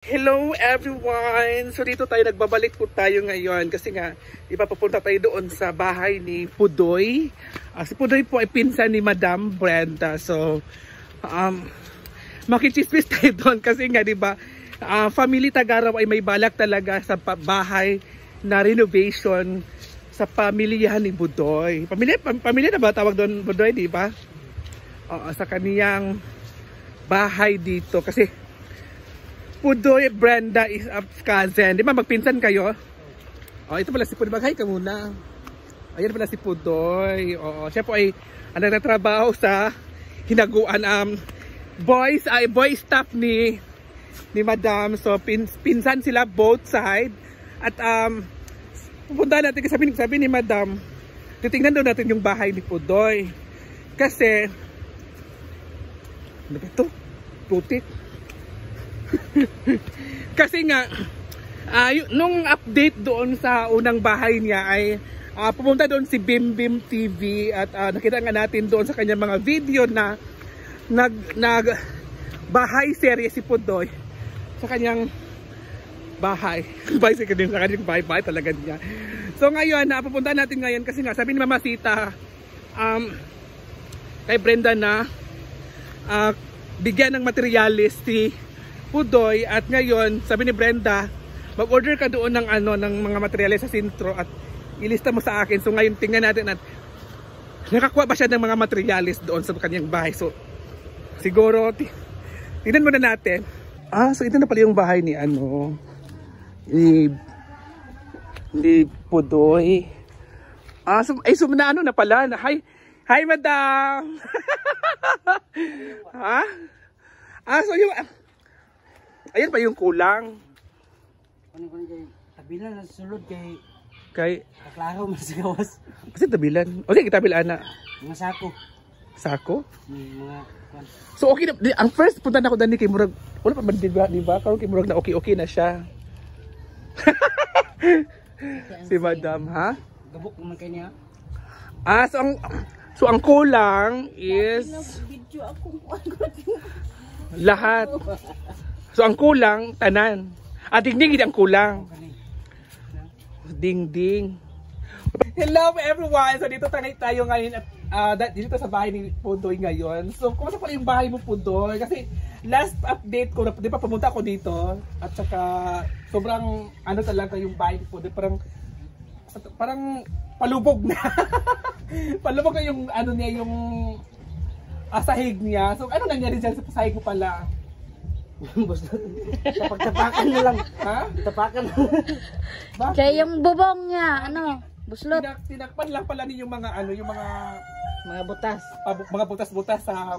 Hello everyone! So dito tayo, nagbabalik po tayo ngayon kasi nga ipapapunta tayo doon sa bahay ni Pudoy. Si Pudoy po ay pinsan ni Madam Brenda. So makichismis tayo doon kasi nga diba, family Tagaraw ay may balak talaga sa bahay na renovation sa pamilyahan ni Pudoy. Pamilya na ba tawag doon, Pudoy, diba? Sa kaniyang bahay dito kasi Pudoy Brenda is a cousin. Di ba magpinsan kayo? Ito pala si Pudoy. Mag-hi ka muna. Ayan pala si Pudoy. Siya po ay nagtatrabaho sa hinaguan boy staff ni Madam. So pinsan sila both side. At pupunta natin kasi sabi ni Madam, titingnan daw natin yung bahay ni Pudoy. Kasi ano ba ito? Putik. Kasi nga nung update doon sa unang bahay niya ay pumunta doon si Bim Bim TV at nakita nga natin doon sa kanyang mga video na nag bahay serye si Pudoy sa kanyang bahay. Sa kanyang bahay talaga niya. So ngayon pupunta natin ngayon kasi nga sabi ni Mama Sita kay Brenda na bigyan ng materialis si Pudoy, at ngayon sabi ni Brenda mag-order ka doon ng ng mga materyales sa sentro at ilista mo sa akin. So ngayon tingnan natin at nakakuha ba siya ng mga materyales doon sa kanyang bahay. So siguro tingnan muna natin. So ito na pala yung bahay ni ni Pudoy. So na na pala na hi Madam. So yung ayan pa yung kulang. Tabilan na sulod kay kaklaro masigawas. Kasi tabilan. O sige, tabilan na. Mga sako. Sako? Mga So okay na. Ang first punta na ako dani kay murag wala pa man diba? Karon kay murag na okay na siya. Si Madam, ha? Gabok naman kay niya. So ang kulang is lahat. So ang kulang tanan. Dingding ang kulang. Dingding. Hello everyone. So dito tayo ngayon at dito sa bahay ni Pudoy ngayon. So kumusta pala yung bahay mo, Pudoy? Kasi last update ko, di ba pumunta ako dito at saka sobrang talaga yung bahay ni Pudoy, parang palubog na. Palubog na yung niya, yung sahig niya. So ano nangyari dyan sa sahig mo pala? Tapak-tapakan na lang. Ha? Tapakan. Kaya yung bubong niya, buslot. Tinakpan lang pala niyo yung mga yung Mga butas. Mga butas-butas sa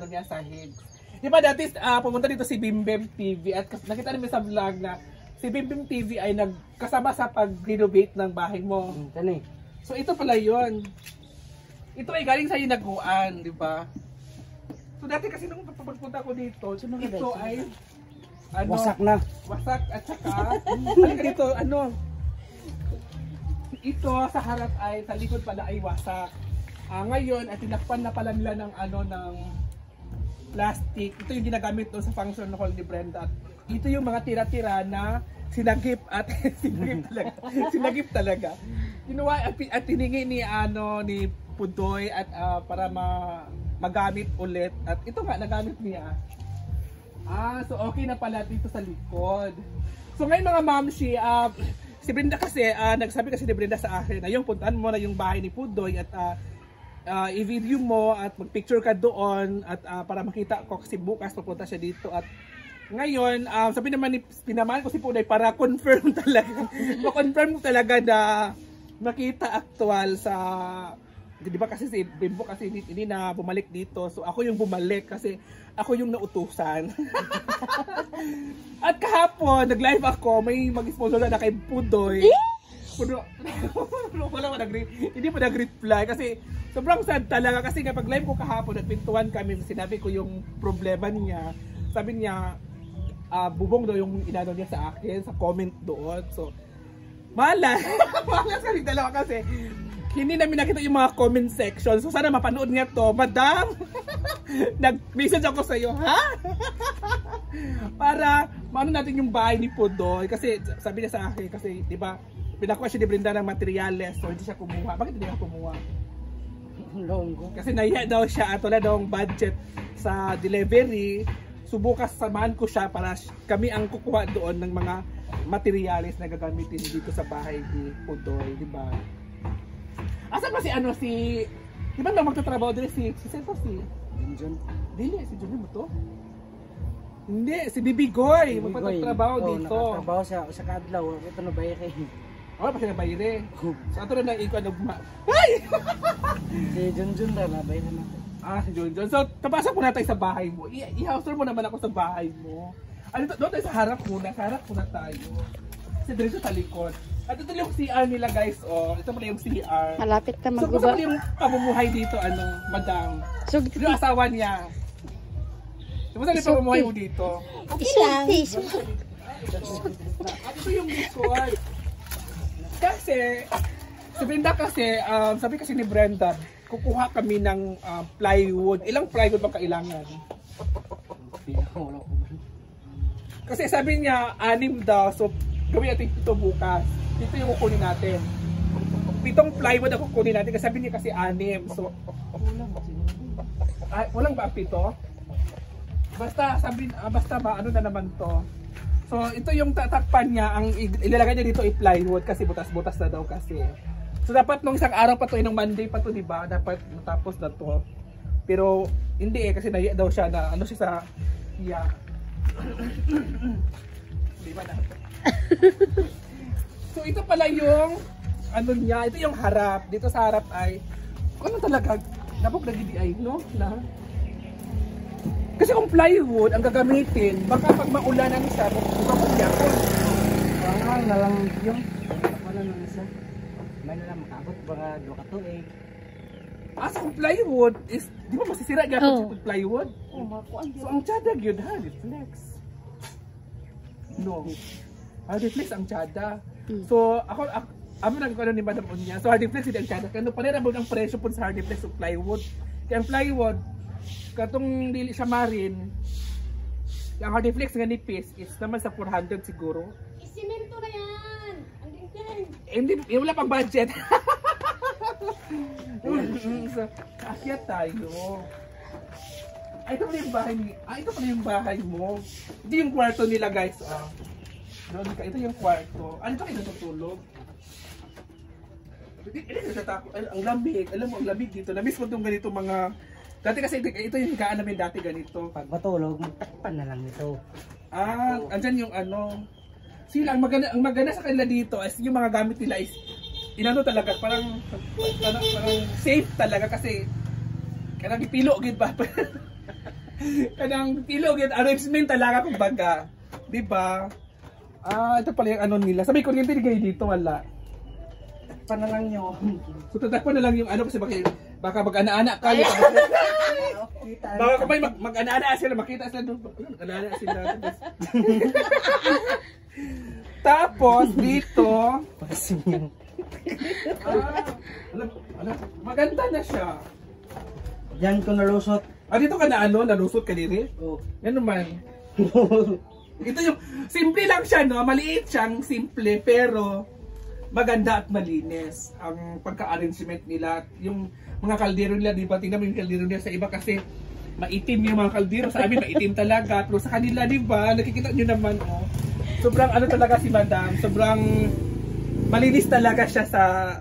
niya sahig. Di ba dati pumunta dito si Bim Bim TV at nakita namin sa vlog na si Bim Bim TV ay nagkasama sa pag-renovate ng bahay mo. Tani. So ito pala yon. Ito ay galing sa hinaguan, di ba? So dati kasi nung pagpunta ko dito, ito ay wasak na. Wasak at saka dito ito sa harap ay sa likod pala ay wasak. Ngayon at tinakpan na pala nila ng ng plastic. Ito yung ginagamit doon sa function hall ni Brenda. At ito yung mga tira-tira na sinagip at sinagip talaga. Ginawa at tiningi ni ni Pudoy at para magamit ulit. At ito nga nagamit niya. So okay na pala dito sa likod. So ngayon mga mamshi, si Brenda kasi nagsabi kasi ni Brenda sa akin na yung puntaan mo na yung bahay ni Pudoy at i-video mo at mag-picture ka doon at para makita ko kasi bukas pupunta siya dito. At ngayon sabi naman pinaman ko si Pudoy para confirm talaga. Ma-confirm talaga na makita aktual sa, di ba kasi si Bimbo kasi hindi na bumalik dito. So ako yung bumalik kasi ako yung nautusan. At kahapon nag-live ako, may mag-sponsor na kay Pudoy. Hindi pa nag-reply kasi sobrang sad talaga kasi kapag live ko kahapon nagpintuan kami, sinabi ko yung problema niya. Sabi niya bubong daw yung inano niya sa akin sa comment doon. So malas kami dalawa kasi hindi namin nakita yung mga comment section. So sana mapanood niya to. Madam, nag-message ako sa iyo, ha? Para maano natin yung bahay ni Pudoy. Kasi sabi niya sa akin, kasi di ba, pinakuha siya ni Brenda ng materyales. So hindi siya kumuha. Bakit hindi siya kumuha? Kasi nahiya daw siya at wala daw budget sa delivery. Subukas samahan ko siya para kami ang kukuha doon ng mga materyales na gagamitin dito sa bahay ni Pudoy, di ba? Asa ba si ano si di ba na magtatrabaho din si Sento si John. Dili si John mo to? Hindi, si Bibigoy magtatrabaho dito. Nakatrabaho sa kadlaw. Ito na bayre. Oh, pa siya na bayre. So ato na iko ano Ay! Si John na bayre natin. Si John. So tapasok muna tayo sa bahay mo. I-house tour mo naman ako sa bahay mo. Ano doon tayo sa harap muna. Sa harap muna tayo. Kasi dito sa likod. At ito yung CR nila guys, oh. Ito pala yung CR. Malapit ka So, magguba. kung yung pamumuhay dito, madam? So, Ito yung asawa niya. Kumusta yung pamumuhay mo dito? isulti. At ito yung likod. Kasi, si Brenda kasi, sabi kasi ni Brenda, kukuha kami ng plywood. Ilang plywood ba kailangan? Kasi sabi niya, 6 daw. So, gawin natin ito bukas. Ito yung kukunin natin. 7 plywood ang kukunin natin. Kasi sabi niya kasi 6. So, walang ba 7? Basta, basta ba, ano na naman to. So, ito yung tatakpan niya. Ang ilalagay niya dito ay plywood kasi butas-butas na daw kasi. So, dapat nung isang araw pa to, nung Monday pa to, diba? Dapat matapos na to. Pero, hindi kasi nahiya daw siya na, ano siya sa, yeah. Diba na? So ito pala yung ano niya, ito yung harap. Dito sa harap ay ano talaga, napok na GDI, no? Na. Kasi kung plywood ang gagamitin, baka pag maulanan siya, makulyakon. Na lang yung wala nang isa. May na lang makabot baka 2 ka tuig. So kung plywood is, di ba masisira gapon sa plywood? Makuan So ang tsada gyud ha, reflex. No. Reflex ang tsada. So ako nagkuha ni Madam Unya. So hardiflex din ang tsada. Kano panirabog ang presyo po sa hardiflex o plywood. Kaya ang plywood katong dili siya marin. Ang hardiflex nga nipis is naman sa 400 siguro. Isimento na yan. Hindi wala pang budget. So, akyat tayo. Ito pala yung bahay ni, ito pala yung bahay mo. Ito yung kwarto nila guys. Doon ka, ito yung kwarto. Ano kayo natutulog? Ang lamig. Alam mo, ang lamig dito. Namiss ko itong ganito mga... Dati kasi ito yung higaan namin dati ganito. Pag matulog, magtakpan na lang ito. Andyan yung ano... Sila, ang maganda sa kanila dito is yung mga gamit nila is inano talaga, parang safe talaga kasi kanang pilo gid ba? Kanang pilo gid arrangement talaga kumbaga. Di ba? Ito pala yung ano nila. Sabi ko kuryente kayo dito wala. Takpan na lang nyo. So tatakpan na lang yung ano kasi baka mag-ana-ana kayo. Baka kamay mag-ana-ana sila, makita sila doon. Mag-ana-ana sila. Tapos dito, maganda na siya. Diyan ko nalusot. Dito ka na nalusot ka diri? Oo. Yan naman. Ito yung, simple lang siya no, maliit siyang simple pero maganda at malinis ang pagka-arrangement nila. Yung mga kaldero nila, di ba? Tingnan mo yung kaldero nila sa iba kasi maitim yung mga kaldero. Sa amin maitim talaga. Pero sa kanila, di ba? Nakikita nyo naman, oh. Sobrang ano talaga si Madam. Sobrang malinis talaga siya sa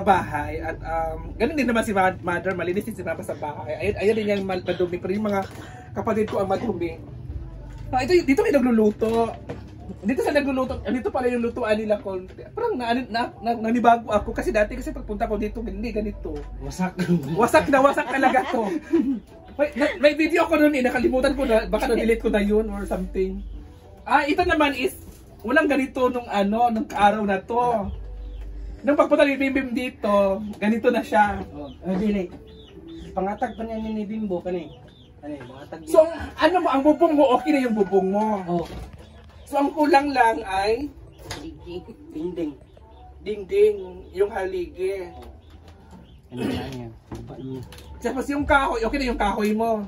bahay. At ganun din naman si Mother. Malinis din si Papa sa bahay. Ayan din yung madumi. Pero yung mga kapatid ko ang madumi. Dito kayo nagluluto. Dito sa nagluluto, dito pala yung lutuan nila ko. Parang nanibago ako kasi dati kasi pagpunta ko dito, hindi ganito. Wasak. Wasak talaga to. May video ko noon nakalimutan ko na, baka na-delete ko na yun or something. Ito naman is, walang ganito nung araw na to. Nung pagpunta ni Bimbim dito, ganito na siya. Dili. Pangatag pa niya ni Bimbo kani. Pangatag. So, ang bubong mo, okay na yung bubong mo. Oh. So, ang kulang lang ay Dingding. dingding, yung haligi. Ano yan? Baba niya. Tapos yung kahoy, okay na yung kahoy mo.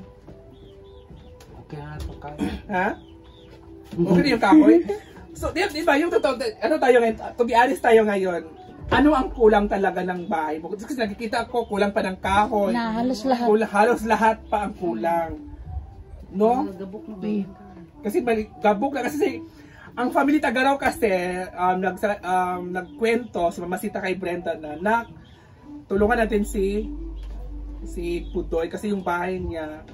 Okay na ito kaya. Ha? Okay na yung kahoy? So, di ba, yung totoo, ano tayo ngayon, to be honest tayo ngayon, ano ang kulang talaga ng bahay mo? Kasi nakikita ko, kulang pa ng kahoy. Na halos lahat. Halos lahat pa ang kulang. No? Gabok na ba yun? Kasi gabok na kasi ang family Tagaraw kasi nagkwento si Mamasita kay Brenda na tulungan natin si Pudoy kasi yung bahay niya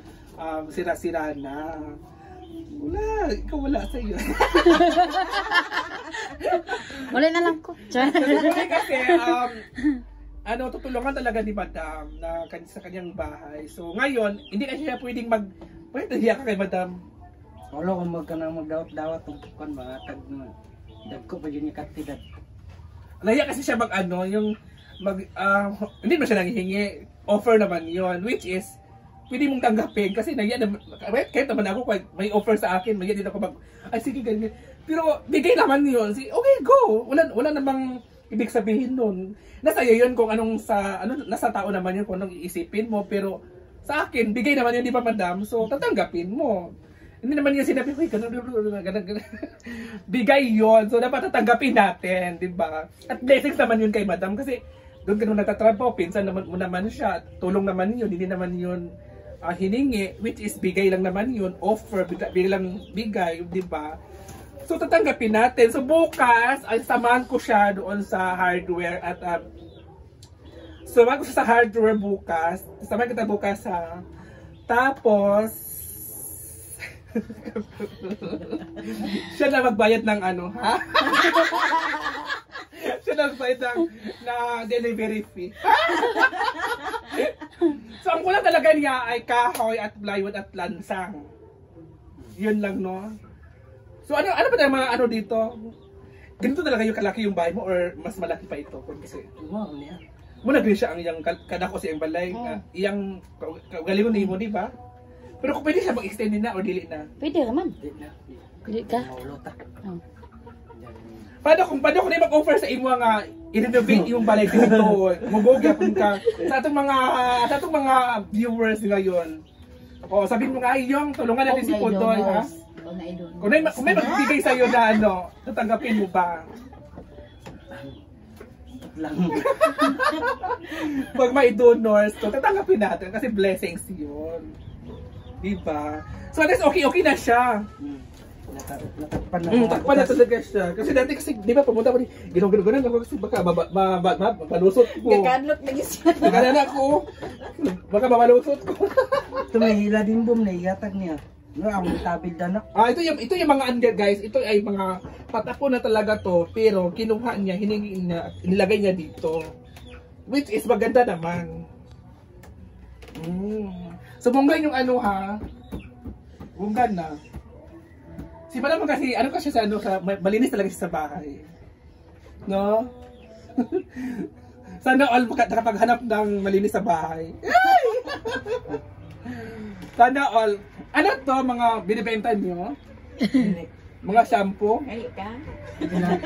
sira-sira na. Wala, ikaw wala sa iyo. Wala na lang ko. Kasi tutulungan talaga ni Madam na sa kanyang bahay. So ngayon, hindi na siya pwedeng pwede hiya ka kay Madam. Wala kung magdawat-dawat tungkukan mga dagko pa yun yung katidad. Nahiya kasi siya hindi ba siya nanghihingi? Offer naman yon, which is pwede mong tanggapin kasi nahiya naman, kahit naman ako may offer sa akin, mahiya din ako ay sige ganyan. Pero bigay naman yun, okay go, wala namang ibig sabihin nun. Nasa iyo yun kung nasa tao naman yun kung anong iisipin mo, pero sa akin, bigay naman yun, di ba Madam? So tatanggapin mo. Hindi naman yung sinabi, ganun. Bigay yon, so dapat tatanggapin natin, di ba? At blessings naman yun kay Madam kasi doon ka nung natatrabaho, pinsan naman mo naman siya, tulong naman yun, hindi naman yun hiningi, which is bigay lang naman yun, offer, bilang bigay, di ba? So tatanggapin natin. So bukas, ay samahan ko siya doon sa hardware at samahan ko siya sa hardware bukas. Samahan kita bukas ha. Tapos siya na magbayad ng ha? Siya na magbayad na delivery fee. So ang kulang talaga niya ay kahoy at plywood at lansang. Yun lang, no? So ano ba yung mga dito? Ganito talaga yung kalaki yung bahay mo or mas malaki pa ito? Kasi Wow, niya. muna din siya ang iyang kadako sa iyang balay. Iyang galingon ni mo, di ba? Pero kung pwede siya mag-extend na or dili na. Pwede naman. Di na. Pwede ka? Maulota. Oh. Paano kung na mag-offer sa imo nga i-renovate yung balay dito, mubogya pun ka sa atong mga viewers ngayon. O sabihin mo nga yung tulungan natin si Pudoy, ha? Kung may magbigay sa iyo na tatanggapin mo ba? Lang. Pag may donors, so tatanggapin natin kasi blessings 'yun. Diba? So at least okay na siya. Natakpan na. Takpan na talaga siya. Kasi dati di ba pumunta ko ginong-ginong ako kasi baka malusot ko. Gaganlot na siya. Gaganan ako. Baka malusot ko. Ito may hila din boom na igatag niya. No, ang tabil danak. Ito yung mga under guys. Ito ay mga patako na talaga to, pero kinuha niya, hiningi niya, nilagay niya dito. Which is maganda naman. So bunggan yung ha. Bunggan na. Si Madam kasi, kasi sa malinis talaga siya sa bahay. No? Sana all nakapaghanap ng malinis sa bahay. Sana all. Ano to mga binibenta niyo? Mga shampoo? Ay, ka?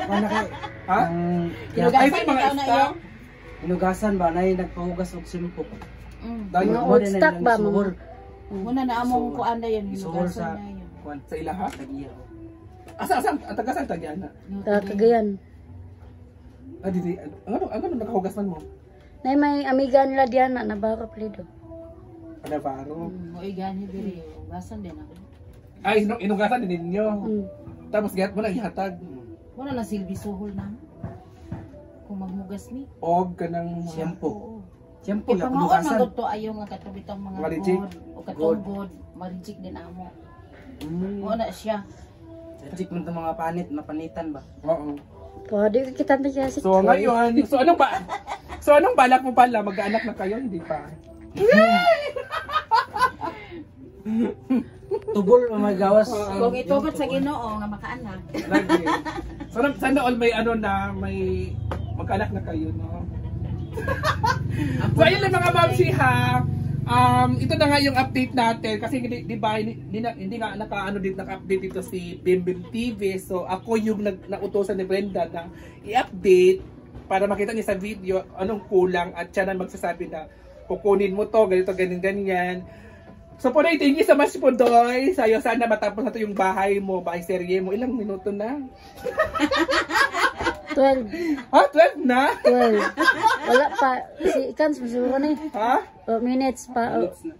Paano kay? Ha? Hinugasan Ay, ito yung mga ikaw na stock. iyo? Hinugasan ba? Na nagpahugas og simpo. Dahil Mga old stock ba? Muna na among kuan na yan. Isuhol Hinugasan sa na yan. kwan. sa ilaha? Tagiya. Asan? Tagasan Tagiana? Kagayan. Didi. Ano nakahugasan mo? Na may amiga nila Diana na baka plido. Navarro. Oy, gani diri. Hugasan din ako. Ay, inugasan din ninyo. Mm. Tapos gihat mo na ihatag. Wala na silbi suhol na. Kung magmugas ni. Og kanang Shampoo. Oo. Shampoo lang Ipangaon hinugasan. man to ayo nga katubitang mga Marijik. god o katugod, marijik din amo. Wala siya. Check mo itong mga panit, mapanitan ba? Oo. Pwede ka kita na siya si So ngayon, anong balak mo pala? Mag-aanak na kayo, hindi pa? Tubol o may gawas. Kung itugot sa Ginoo nga makaanak. Lagi. Sana all may may mag-anak na kayo, no? So ayun lang mga mamsi ha. Ito na nga yung update natin kasi di ba hindi nga naka-update dito si Bimbim TV. So ako yung nautosan ni Brenda na i-update para makita niya sa video anong kulang at siya na magsasabi na kukunin mo to, ganito, ganyan. So po thank you so much po Doy. Sayo sana matapos na to yung bahay mo, bahay serye mo. Ilang minuto na? 12. Ha? 12 na? 12. Wala pa. Si Ikans, masuro na eh. Ha? 2 minutes pa. Minutes na.